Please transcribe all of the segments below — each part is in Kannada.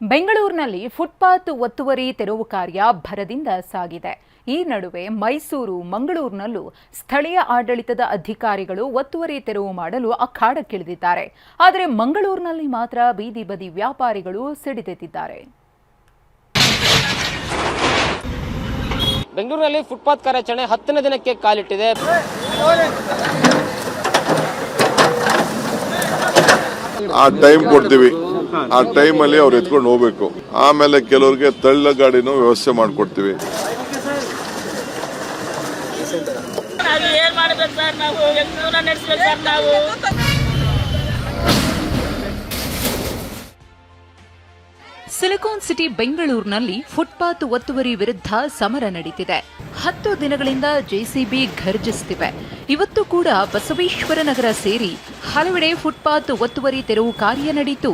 ಬೆಂಗಳೂರಿನಲ್ಲಿ ಫುಟ್ಪಾತ್ ಒತ್ತುವರಿ ತೆರವು ಕಾರ್ಯ ಭರದಿಂದ ಸಾಗಿದೆ. ಈ ನಡುವೆ ಮೈಸೂರು, ಮಂಗಳೂರಿನಲ್ಲೂ ಸ್ಥಳೀಯ ಆಡಳಿತದ ಅಧಿಕಾರಿಗಳು ಒತ್ತುವರಿ ತೆರವು ಮಾಡಲು ಅಖಾಡಕ್ಕಿಳಿದಿದ್ದಾರೆ. ಆದರೆ ಮಂಗಳೂರಿನಲ್ಲಿ ಮಾತ್ರ ಬೀದಿ ಬದಿ ವ್ಯಾಪಾರಿಗಳು ಸಿಡಿದೆದ್ದಿದ್ದಾರೆ. ಬೆಂಗಳೂರಿನಲ್ಲಿ ಫುಟ್ಪಾತ್ ಕಾರ್ಯಾಚರಣೆ 10ನೇ ದಿನಕ್ಕೆ ಕಾಲಿಟ್ಟಿದೆ. ಆ ಟೈಮ್ ಕೊಡ್ತೀವಿ, ಆ ಟೈಮ್ ಅಲ್ಲಿ ಅವ್ರು ಎತ್ಕೊಂಡು ಹೋಗ್ಬೇಕು. ಆಮೇಲೆ ಕೆಲವರಿಗೆ ತಳ್ಳ ಗಾಡಿನೂ ವ್ಯವಸ್ಥೆ ಮಾಡ್ಕೊಡ್ತೀವಿ. ಸಿಲಿಕಾನ್ ಸಿಟಿ ಬೆಂಗಳೂರಿನಲ್ಲಿ ಫುಟ್ಪಾತ್ ಒತ್ತುವರಿ ವಿರುದ್ಧ ಸಮರ ನಡೀತಿದೆ. 10 ದಿನಗಳಿಂದ ಜೆಸಿಬಿ ಘರ್ಜಿಸುತ್ತಿವೆ. ಇವತ್ತು ಕೂಡ ಬಸವೇಶ್ವರ ನಗರ ಸೇರಿ ಹಲವೆಡೆ ಫುಟ್ಪಾತ್ ಒತ್ತುವರಿ ತೆರವು ಕಾರ್ಯ ನಡೆಯಿತು.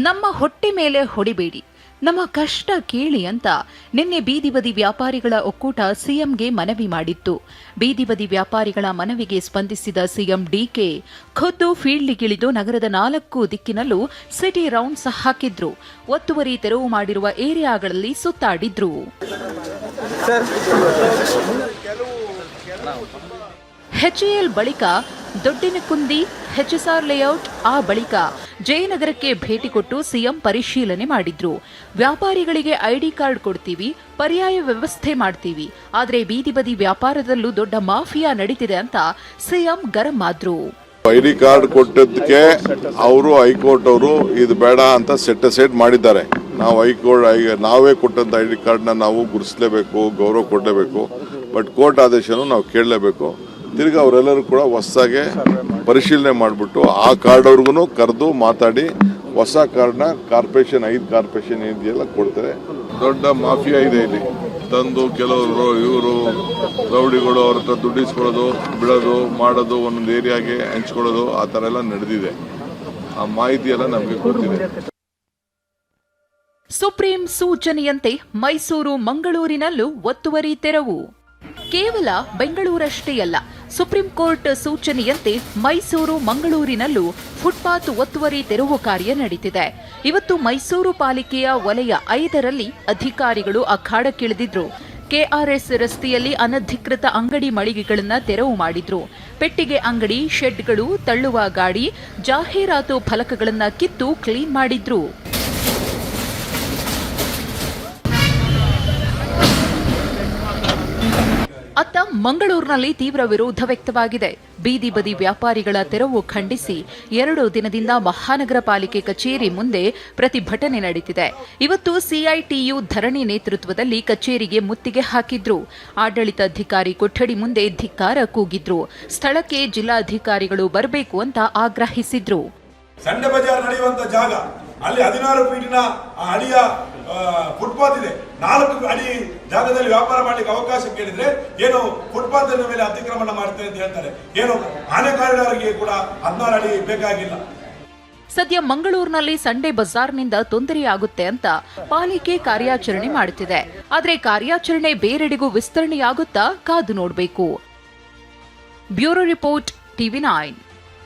ನಮ್ಮ ಹೊಟ್ಟೆ ಮೇಲೆ ಹೊಡಿಬೇಡಿ, ನಮ್ಮ ಕಷ್ಟ ಕೇಳಿ ಅಂತ ನಿನ್ನೆ ಬೀದಿ ಬದಿ ವ್ಯಾಪಾರಿಗಳ ಒಕ್ಕೂಟ ಸಿಎಂಗೆ ಮನವಿ ಮಾಡಿತ್ತು. ಬೀದಿ ಬದಿ ವ್ಯಾಪಾರಿಗಳ ಮನವಿಗೆ ಸ್ಪಂದಿಸಿದ ಸಿಎಂ ಡಿಕೆ ಖುದ್ದು ಫೀಲ್ಡ್ಗಿಳಿದು ನಗರದ 4 ದಿಕ್ಕಿನಲ್ಲೂ ಸಿಟಿ ರೌಂಡ್ಸ್ ಹಾಕಿದ್ರು. ಒತ್ತುವರಿ ತೆರವು ಮಾಡಿರುವ ಏರಿಯಾಗಳಲ್ಲಿ ಸುತ್ತಾಡಿದ್ರು. HAL ಬಳಿಕ ದೊಡ್ಡಿನಕುಂದಿ, HSR ಲೇಔಟ್, ಆ ಬಳಿಕ ಜಯನಗರಕ್ಕೆ ಭೇಟಿ ಕೊಟ್ಟು ಸಿಎಂ ಪರಿಶೀಲನೆ ಮಾಡಿದ್ರು. ವ್ಯಾಪಾರಿಗಳಿಗೆ ಐಡಿ ಕಾರ್ಡ್ ಕೊಡ್ತೀವಿ, ಪರ್ಯಾಯ ವ್ಯವಸ್ಥೆ ಮಾಡ್ತೀವಿ, ಆದರೆ ಬೀದಿ ಬದಿ ವ್ಯಾಪಾರದಲ್ಲೂ ದೊಡ್ಡ ಮಾಫಿಯಾ ನಡೀತಿದೆ ಅಂತ ಸಿಎಂ ಗರಂ ಆದ್ರು. ಐಡಿ ಕಾರ್ಡ್ ಕೊಟ್ಟದಕ್ಕೆ ಅವರು ಹೈಕೋರ್ಟ್ ಅವರು ಇದು ಬೇಡ ಅಂತ ಸೆಟ್ ಮಾಡಿದ್ದಾರೆ. ನಾವು ನಾವೇ ಕೊಟ್ಟಂತ ಐಡಿ ಕಾರ್ಡ್ನ ನಾವು ಗುರುತಿಸಲೇಬೇಕು, ಗೌರವ ಕೊಡಲೇಬೇಕು. ಬಟ್ ಕೋರ್ಟ್ ಆದೇಶನೂ ನಾವು ಕೇಳಲೇಬೇಕು. ತಿರ್ಗಿ ಅವರೆಲ್ಲರೂ ಕೂಡ ಹೊಸದಾಗಿ ಪರಿಶೀಲನೆ ಮಾಡಿಬಿಟ್ಟು ಆ ಕಾರ್ಡ್ ಅವ್ರಿಗೂ ಕರೆದು ಮಾತಾಡಿ ಹೊಸ ಕಾರ್ಡ್ನ ಕಾರ್ಪೊರೇಷನ್ 5 ಕಾರ್ಪೊರೇಷನ್ ಇದೆಯಲ್ಲ ಕೊಡ್ತಾರೆ. ದೊಡ್ಡ ಮಾಫಿಯಾ ಇದೆ ಇಲ್ಲಿ. ತಂದು ಕೆಲವರು ಇವರು ರೌಡಿಗಳು ಅವ್ರ ಹತ್ರ ದುಡ್ಡಿಸ್ಕೊಳ್ಳೋದು, ಬಿಡೋದು, ಮಾಡೋದು, ಒಂದೊಂದು ಏರಿಯಾಗೆ ಹಂಚ್ಕೊಳ್ಳೋದು, ಆ ಥರ ಎಲ್ಲ ನಡೆದಿದೆ. ಆ ಮಾಹಿತಿ ಎಲ್ಲ ನಮಗೆ ಗೊತ್ತಿದೆ. ಸುಪ್ರೀಂ ಸೂಚನೆಯಂತೆ ಮೈಸೂರು, ಮಂಗಳೂರಿನಲ್ಲೂ ಒತ್ತುವರಿ ತೆರವು. ಕೇವಲ ಬೆಂಗಳೂರಷ್ಟೇ ಅಲ್ಲ, ಸುಪ್ರೀಂ ಕೋರ್ಟ್ ಸೂಚನೆಯಂತೆ ಮೈಸೂರು, ಮಂಗಳೂರಿನಲ್ಲೂ ಫುಟ್ಪಾತ್ ಒತ್ತುವರಿ ತೆರವು ಕಾರ್ಯ ನಡೆದಿದೆ. ಇವತ್ತು ಮೈಸೂರು ಪಾಲಿಕೆಯ ವಲಯ 5ರಲ್ಲಿ ಅಧಿಕಾರಿಗಳು ಅಖಾಡಕ್ಕಿಳಿದಿದ್ರು. ಕೆಆರ್ಎಸ್ ರಸ್ತೆಯಲ್ಲಿ ಅನಧಿಕೃತ ಅಂಗಡಿ ಮಳಿಗೆಗಳನ್ನು ತೆರವು ಮಾಡಿದ್ರು. ಪೆಟ್ಟಿಗೆ ಅಂಗಡಿ, ಶೆಡ್ಗಳು, ತಳ್ಳುವ ಗಾಡಿ, ಜಾಹೀರಾತು ಫಲಕಗಳನ್ನು ಕಿತ್ತು ಕ್ಲೀನ್ ಮಾಡಿದ್ರು. ಅತ್ತ ಮಂಗಳೂರಿನಲ್ಲಿ ತೀವ್ರ ವಿರೋಧ ವ್ಯಕ್ತವಾಗಿದೆ. ಬೀದಿ ಬದಿ ವ್ಯಾಪಾರಿಗಳ ತೆರವು ಖಂಡಿಸಿ 2 ದಿನದಿಂದ ಮಹಾನಗರ ಪಾಲಿಕೆ ಕಚೇರಿ ಮುಂದೆ ಪ್ರತಿಭಟನೆ ನಡೆದಿದೆ. ಇವತ್ತು ಸಿಐಟಿಯು ಧರಣಿ ನೇತೃತ್ವದಲ್ಲಿ ಕಚೇರಿಗೆ ಮುತ್ತಿಗೆ ಹಾಕಿದ್ರು. ಆಡಳಿತಾಧಿಕಾರಿ ಕೊಠಡಿ ಮುಂದೆ ಧಿಕ್ಕಾರ ಕೂಗಿದ್ರು. ಸ್ಥಳಕ್ಕೆ ಜಿಲ್ಲಾಧಿಕಾರಿಗಳು ಬರಬೇಕು ಅಂತ ಆಗ್ರಹಿಸಿದ್ರು. ಸಂಡೆ ಬಜಾರ್ ನಡೆಯುವಂತ ಜಾಗ, ಅಲ್ಲಿ 16 ಫೀಟಿನ ಅಡಿಯ ಫುಟ್ಪಾತ್ ಇದೆ. 4 ಅಡಿ ಜಾಗದಲ್ಲಿ ವ್ಯಾಪಾರ ಮಾಡಲಿಕ್ಕೆ ಅವಕಾಶ ಕೇಳಿದ್ರೆ ಏನು ಫುಟ್ಪಾತ್ ಮೇಲೆ ಅತಿಕ್ರಮಣ ಮಾಡ್ತಾರೆ ಅಂತ ಹೇಳ್ತಾರೆ. ಏನು ಆನೆ ಕಾರಿಡಾರ್ಗೆ ಕೂಡ 16 ಅಡಿ ಬೇಕಾಗಿಲ್ಲ. ಸದ್ಯ ಮಂಗಳೂರಿನಲ್ಲಿ ಸಂಡೆ ಬಜಾರ್ನಿಂದ ತೊಂದರೆಯಾಗುತ್ತೆ ಅಂತ ಪಾಲಿಕೆ ಕಾರ್ಯಾಚರಣೆ ಮಾಡುತ್ತಿದೆ. ಆದರೆ ಕಾರ್ಯಾಚರಣೆ ಬೇರೆಡೆಗೂ ವಿಸ್ತರಣೆಯಾಗುತ್ತಾ ಕಾದು ನೋಡಬೇಕು. Bureau report, TV9.